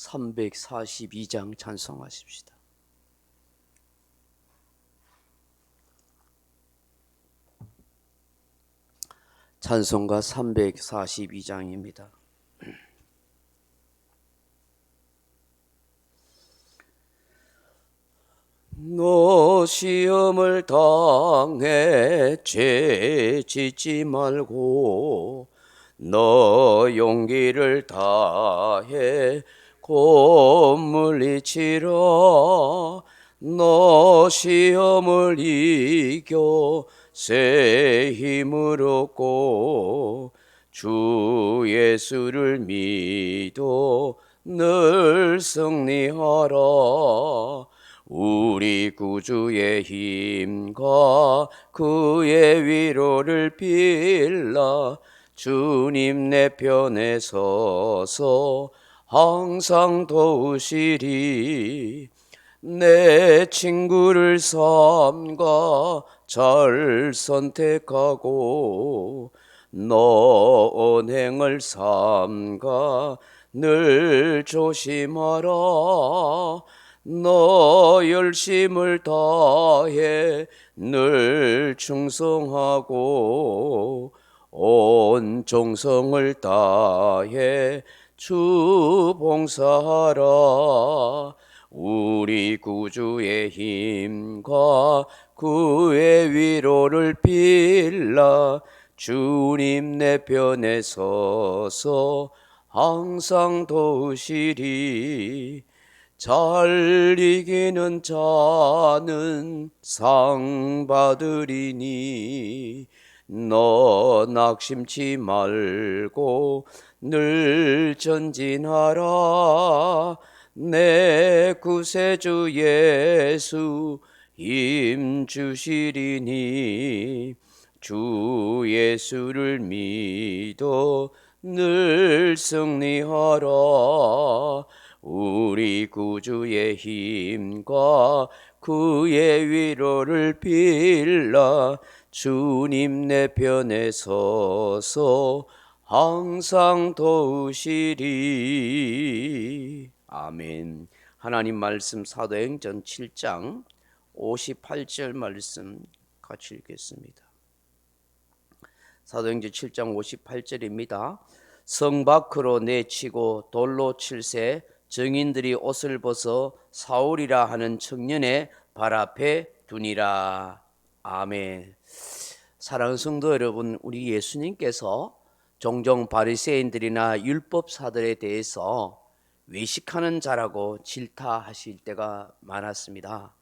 342장 찬송하십시다. 찬송가 342장입니다. 너 시험을 당해 죄 짓지 말고 너 용기를 다해 곧 물리치라. 너 시험을 이겨 새 힘을 얻고 주 예수를 믿어 늘 승리하라. 우리 구주의 힘과 그의 위로를 빌라. 주님 내 편에 서서 항상 도우시리. 내 친구를 삼가 잘 선택하고 너 언행을 삼가 늘 조심하라. 너 열심을 다해 늘 충성하고 온 정성을 다해 주 봉사하라. 우리 구주의 힘과 그의 위로를 빌라. 주님 내 편에 서서 항상 도우시리. 잘 이기는 자는 상 받으리니 너 낙심치 말고 늘 전진하라. 내 구세주 예수 힘 주시리니 주 예수를 믿어 늘 승리하라. 우리 구주의 힘과 그의 위로를 빌라. 주님 내 편에 서서 항상 도우시리. 아멘. 하나님 말씀 사도행전 7장 58절 말씀 같이 읽겠습니다. 사도행전 7장 58절입니다. 성 밖으로 내치고 돌로 칠세 증인들이 옷을 벗어 사울이라 하는 청년의 발 앞에 두니라. 아멘. 사랑하는 성도 여러분, 우리 예수님께서 종종 바리새인들이나 율법사들에 대해서 외식하는 자라고 질타하실 때가 많았습니다.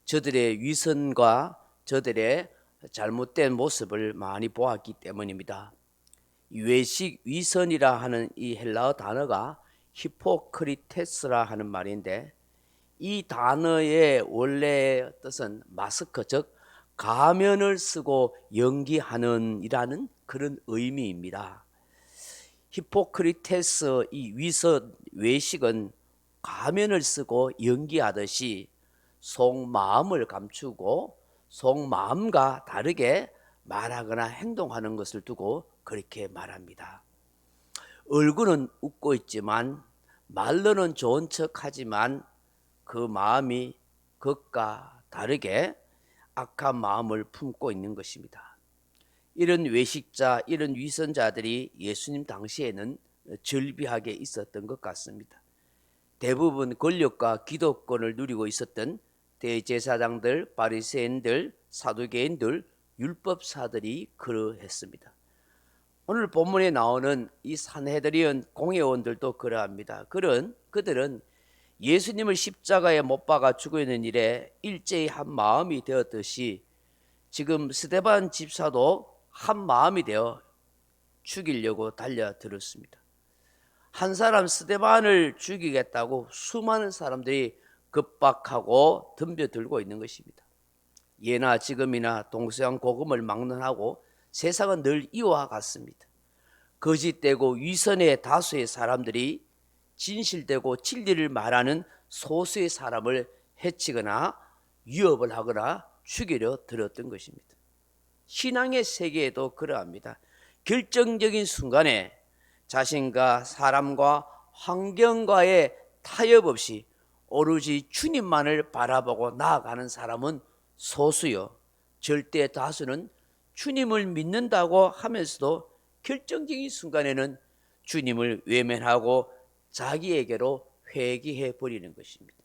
저들의 위선과 저들의 잘못된 모습을 많이 보았기 때문입니다. 외식, 위선이라 하는 이 헬라어 단어가 히포크리테스라 하는 말인데, 이 단어의 원래 뜻은 마스크, 즉 가면을 쓰고 연기하는 이라는 그런 의미입니다. 히포크리테스, 이 위선, 외식은 가면을 쓰고 연기하듯이 속마음을 감추고 속마음과 다르게 말하거나 행동하는 것을 두고 그렇게 말합니다. 얼굴은 웃고 있지만 말로는 좋은 척하지만 그 마음이 그것과 다르게 악한 마음을 품고 있는 것입니다. 이런 외식자, 이런 위선자들이 예수님 당시에는 절비하게 있었던 것 같습니다. 대부분 권력과 기득권을 누리고 있었던 대제사장들, 바리새인들, 사두개인들, 율법사들이 그러했습니다. 오늘 본문에 나오는 이 산헤드리온 공회원들도 그러합니다. 그들은 예수님을 십자가에 못 박아 죽이는 일에 일제히 한 마음이 되었듯이 지금 스데반 집사도 한 마음이 되어 죽이려고 달려들었습니다. 한 사람 스데반을 죽이겠다고 수많은 사람들이 급박하고 덤벼들고 있는 것입니다. 예나 지금이나 동서양 복음을 막론하고 세상은 늘 이와 같습니다. 거짓되고 위선의 다수의 사람들이 진실되고 진리를 말하는 소수의 사람을 해치거나 위협을 하거나 죽이려 들었던 것입니다. 신앙의 세계에도 그러합니다. 결정적인 순간에 자신과 사람과 환경과의 타협 없이 오로지 주님만을 바라보고 나아가는 사람은 소수요, 절대 다수는 주님을 믿는다고 하면서도 결정적인 순간에는 주님을 외면하고 자기에게로 회귀해 버리는 것입니다.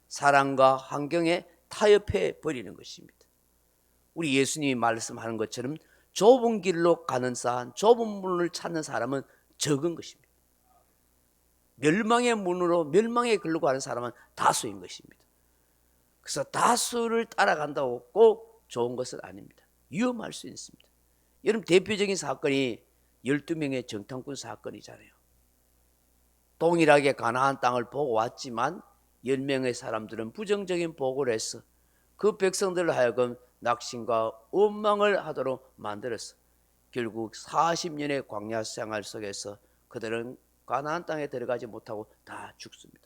사랑과 환경에 타협해 버리는 것입니다. 우리 예수님이 말씀하는 것처럼 좁은 길로 가는 산, 좁은 문을 찾는 사람은 적은 것입니다. 멸망의 문으로 멸망의 길로 가는 사람은 다수인 것입니다. 그래서 다수를 따라간다고 꼭 좋은 것은 아닙니다. 위험할 수 있습니다. 여러분, 대표적인 사건이 12명의 정탐꾼 사건이잖아요. 동일하게 가나안 땅을 보고 왔지만 10명의 사람들은 부정적인 보고를 해서 그 백성들을 하여금 낙심과 원망을 하도록 만들었어. 결국 40년의 광야 생활 속에서 그들은 가나안 땅에 들어가지 못하고 다 죽습니다.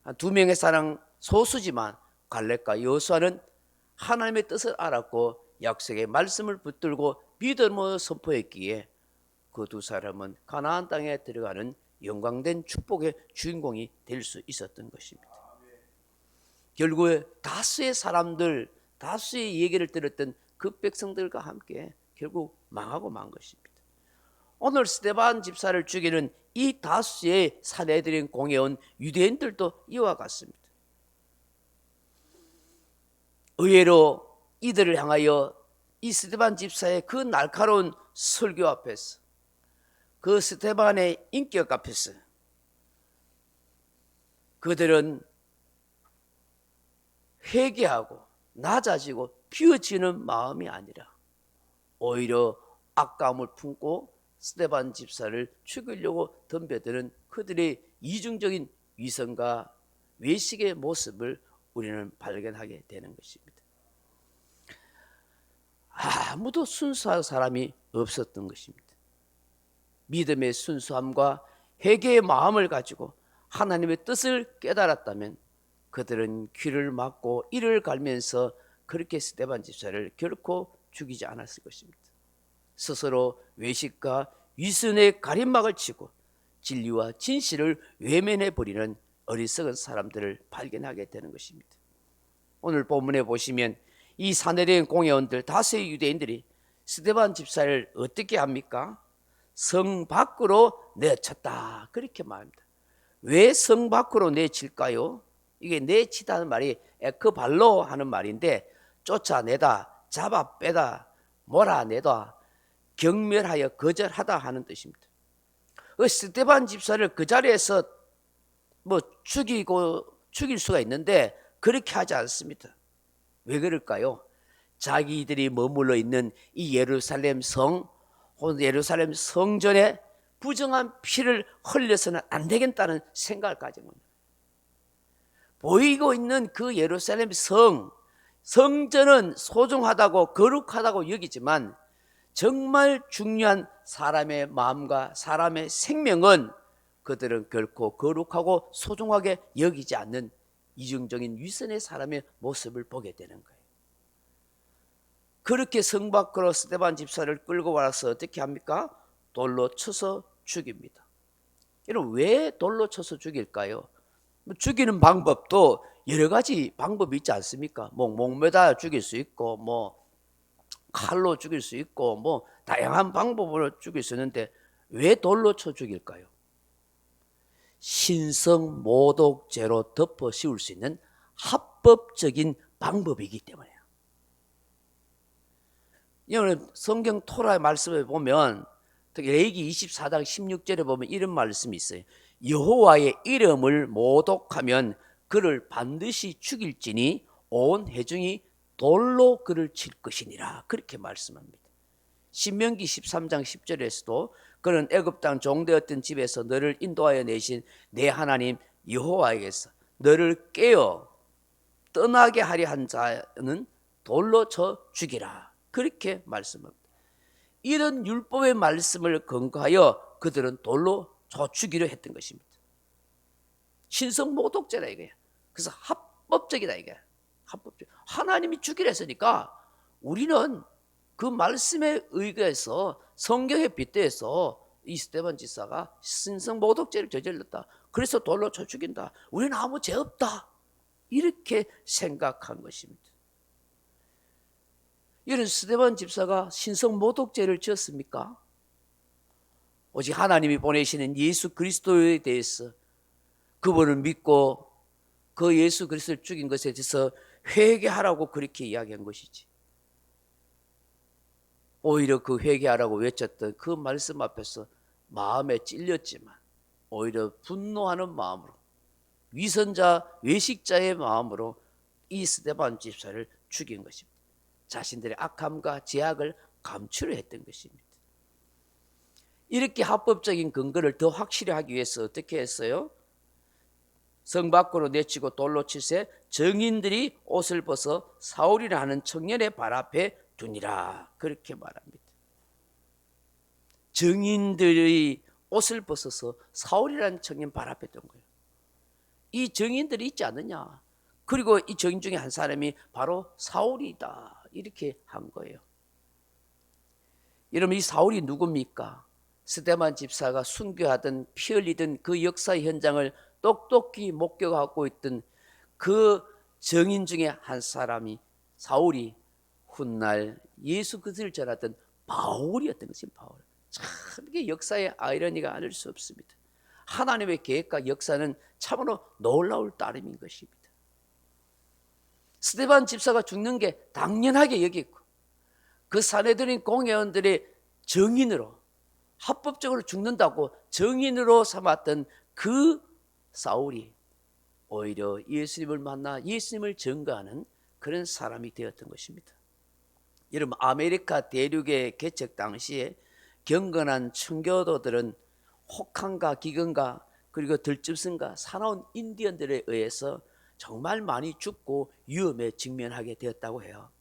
한 2명의 사람 소수지만 갈렙과 여호수아는 하나님의 뜻을 알았고 약속의 말씀을 붙들고 믿음으로 선포했기에 그 두 사람은 가나안 땅에 들어가는 영광된 축복의 주인공이 될 수 있었던 것입니다. 결국에 다수의 사람들, 다수의 얘기를 들었던 그 백성들과 함께 결국 망하고 만 것입니다. 오늘 스데반 집사를 죽이는 이 다수의 사내들인 공회원 유대인들도 이와 같습니다. 의외로 이들을 향하여 이 스데반 집사의 그 날카로운 설교 앞에서, 그 스데반의 인격 앞에서 그들은 회개하고 낮아지고 비워지는 마음이 아니라 오히려 악감을 품고 스데반 집사를 죽이려고 덤벼드는 그들의 이중적인 위선과 외식의 모습을 우리는 발견하게 되는 것입니다. 아무도 순수한 사람이 없었던 것입니다. 믿음의 순수함과 회개의 마음을 가지고 하나님의 뜻을 깨달았다면 그들은 귀를 막고 이를 갈면서 그렇게 스데반 집사를 결코 죽이지 않았을 것입니다. 스스로 외식과 위선의 가림막을 치고 진리와 진실을 외면해 버리는 어리석은 사람들을 발견하게 되는 것입니다. 오늘 본문에 보시면 이 사내된 공회원들 다수의 유대인들이 스데반 집사를 어떻게 합니까? 성 밖으로 내쳤다, 그렇게 말합니다. 왜 성 밖으로 내칠까요? 이게 내치다는 말이 에크발로 하는 말인데 쫓아내다, 잡아 빼다, 몰아내다, 경멸하여 거절하다 하는 뜻입니다. 스데반 집사를 그 자리에서 죽일 수가 있는데 그렇게 하지 않습니다. 왜 그럴까요? 자기들이 머물러 있는 이 예루살렘 성, 혹은 예루살렘 성전에 부정한 피를 흘려서는 안 되겠다는 생각을 가진 겁니다. 보이고 있는 그 예루살렘 성전은 소중하다고 거룩하다고 여기지만 정말 중요한 사람의 마음과 사람의 생명은 그들은 결코 거룩하고 소중하게 여기지 않는 이중적인 위선의 사람의 모습을 보게 되는 거예요. 그렇게 성 밖으로 스데반 집사를 끌고 와서 어떻게 합니까? 돌로 쳐서 죽입니다. 여러분, 왜 돌로 쳐서 죽일까요? 죽이는 방법도 여러 가지 방법이 있지 않습니까? 목매다 죽일 수 있고, 칼로 죽일 수 있고, 다양한 방법으로 죽일 수 있는데 왜 돌로 쳐 죽일까요? 신성 모독죄로 덮어 씌울 수 있는 합법적인 방법이기 때문에요. 여러분, 성경 토라의 말씀을 보면 특히 레위기 24장 16절에 보면 이런 말씀이 있어요. 여호와의 이름을 모독하면 그를 반드시 죽일지니 온 회중이 돌로 그를 칠 것이니라, 그렇게 말씀합니다. 신명기 13장 10절에서도 그는 애굽 땅 종되었던 집에서 너를 인도하여 내신 내 하나님 여호와에게서 너를 깨어 떠나게 하려 한 자는 돌로 쳐 죽이라, 그렇게 말씀합니다. 이런 율법의 말씀을 근거하여 그들은 돌로 쳐 죽이려 했던 것입니다. 신성 모독죄다 이거예요. 그래서 합법적이다 이게. 합법적. 하나님이 죽이려 했으니까 우리는 그 말씀에 의거해서 성경에 빗대서 이 스데반 집사가 신성모독죄를 저질렀다. 그래서 돌로 쳐 죽인다. 우리는 아무 죄 없다. 이렇게 생각한 것입니다. 이런 스데반 집사가 신성모독죄를 지었습니까? 오직 하나님이 보내시는 예수 그리스도에 대해서, 그분을 믿고 그 예수 그리스도를 죽인 것에 대해서 회개하라고 그렇게 이야기한 것이지. 오히려 그 회개하라고 외쳤던 그 말씀 앞에서 마음에 찔렸지만 오히려 분노하는 마음으로, 위선자 외식자의 마음으로 이 스데반 집사를 죽인 것입니다. 자신들의 악함과 죄악을 감추려 했던 것입니다. 이렇게 합법적인 근거를 더 확실히 하기 위해서 어떻게 했어요? 성 밖으로 내치고 돌로 칠세 정인들이 옷을 벗어 사울이라 하는 청년의 발 앞에 두니라, 그렇게 말합니다. 정인들이 옷을 벗어서 사울이라는 청년 발 앞에 둔 거예요. 이 정인들이 있지 않느냐. 그리고 이 정인 중에 한 사람이 바로 사울이다, 이렇게 한 거예요. 여러분, 이 사울이 누굽니까? 스데반 집사가 순교하던 피 흘리던 그 역사의 현장을 똑똑히 목격하고 있던 그 정인 중에 한 사람이, 사울이 훗날 예수 그리스도를 전하던 바울이었던 것입니다. 바울. 참, 이게 역사의 아이러니가 아닐 수 없습니다. 하나님의 계획과 역사는 참으로 놀라울 따름인 것입니다. 스데반 집사가 죽는 게 당연하게 여기고, 그 사내들인 공회원들의 정인으로, 합법적으로 죽는다고 정인으로 삼았던 그 사울이 오히려 예수님을 만나 예수님을 증거하는 그런 사람이 되었던 것입니다. 여러분, 아메리카 대륙의 개척 당시에 경건한 청교도들은 혹한과 기근과 그리고 들짐승과 사나운 인디언들에 의해서 정말 많이 죽고 위험에 직면하게 되었다고 해요.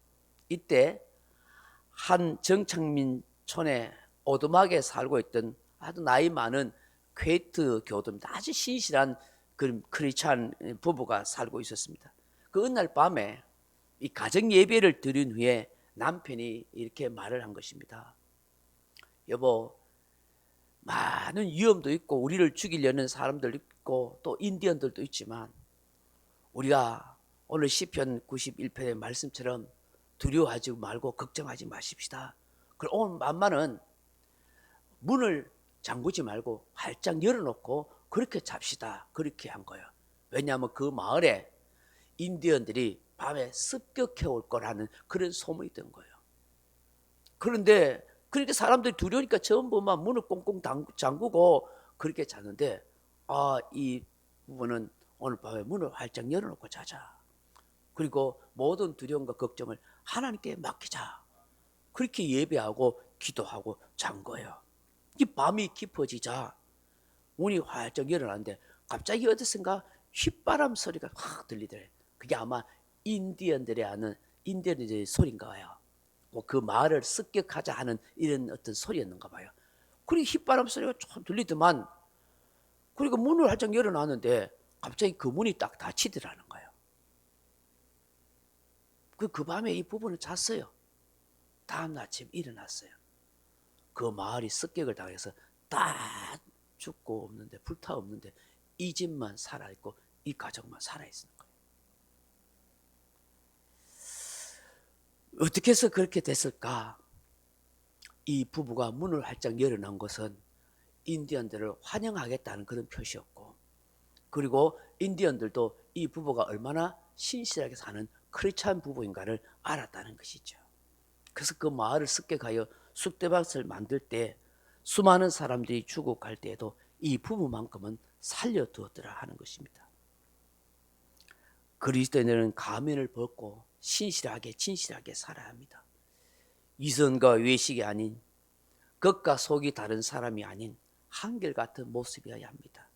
이때 한 정착민촌에 오두막에 살고 있던 아주 나이 많은 퀘이트 교도입니다. 아주 신실한 그런 크리스찬 부부가 살고 있었습니다. 그 어느 날 밤에 이 가정 예배를 드린 후에 남편이 이렇게 말을 한 것입니다. 여보, 많은 위험도 있고 우리를 죽이려는 사람들도 있고 또 인디언들도 있지만 우리가 오늘 시편 91편의 말씀처럼 두려워하지 말고 걱정하지 마십시다. 그럼 오늘 만만은 문을 잠그지 말고 활짝 열어놓고 그렇게 잡시다, 그렇게 한 거예요. 왜냐하면 그 마을에 인디언들이 밤에 습격해 올 거라는 그런 소문이 든 거예요. 그런데 그러니까 사람들이 두려우니까 전부 막 문을 꽁꽁 잠그고 그렇게 잤는데, 이 부부는 오늘 밤에 문을 활짝 열어놓고 자자. 그리고 모든 두려움과 걱정을 하나님께 맡기자. 그렇게 예배하고 기도하고 잔 거예요. 이 밤이 깊어지자 문이 활짝 열어놨는데 갑자기 어디선가 휘바람 소리가 확 들리더래. 그게 아마 인디언들이 하는 인디언들의 소리인가 봐요. 뭐 그 마을을 습격하자 하는 이런 어떤 소리였는가 봐요. 그리고 휘바람 소리가 좀 들리더만, 그리고 문을 활짝 열어놨는데 갑자기 그 문이 딱 닫히더라는 거예요. 그 밤에 이 부부는 잤어요. 다음 아침 일어났어요. 그 마을이 습격을 당해서 다 죽고 없는데, 불타 없는데 이 집만 살아있고 이 가정만 살아있는 거예요. 어떻게 해서 그렇게 됐을까? 이 부부가 문을 활짝 열어놓은 것은 인디언들을 환영하겠다는 그런 표시였고, 그리고 인디언들도 이 부부가 얼마나 신실하게 사는 크리스찬 부부인가를 알았다는 것이죠. 그래서 그 마을을 습격하여 쑥대밭을 만들 때 수많은 사람들이 죽고 갈 때에도 이 부부만큼은 살려두었더라 하는 것입니다. 그리스도인들은 가면을 벗고 신실하게 진실하게 살아야 합니다. 위선과 외식이 아닌, 겉과 속이 다른 사람이 아닌 한결같은 모습이어야 합니다.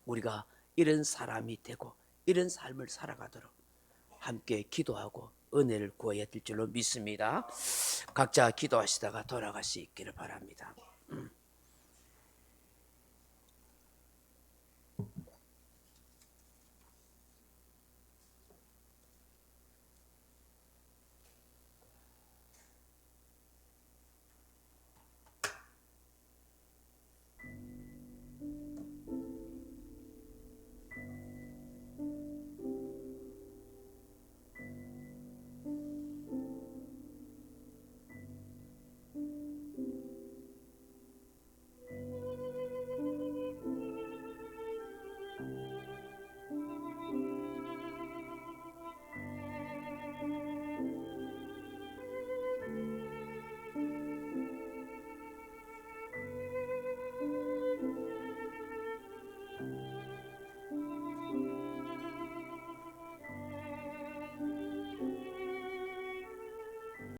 우리가 이런 사람이 되고 이런 삶을 살아가도록 함께 기도하고 은혜를 구해야 될 줄로 믿습니다. 각자 기도하시다가 돌아갈 수 있기를 바랍니다.